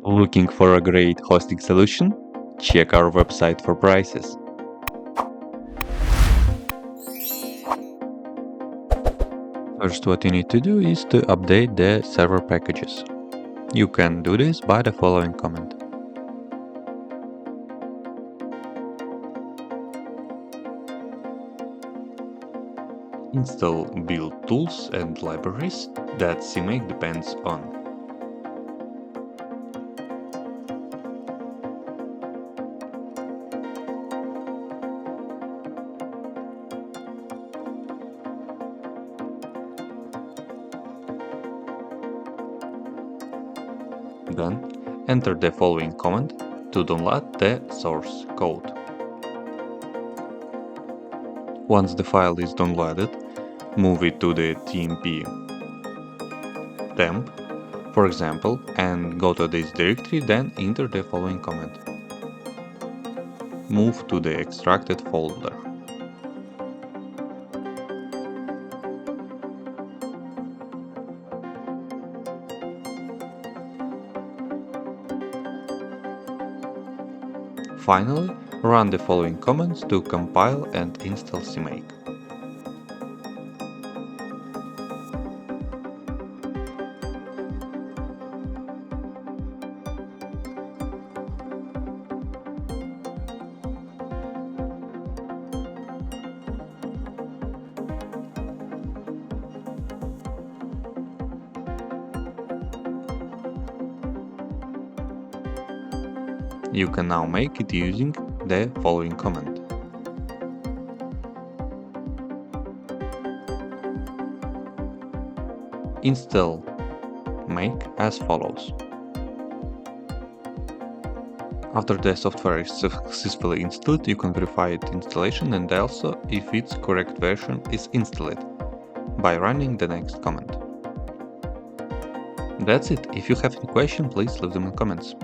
Looking for a great hosting solution? Check our website for prices. First, what you need to do is to update the server packages. You can do this by the following command. Install build tools and libraries that CMake depends on. Then, enter the following command to download the source code. Once the file is downloaded, move it to the tmp temp, for example, and go to this directory, then enter the following command. Move to the extracted folder. Finally, run the following commands to compile and install CMake. You can now make it using the following command. Install make as follows. After the software is successfully installed, you can verify its installation and also if its correct version is installed by running the next command. That's it. If you have any question, please leave them in comments.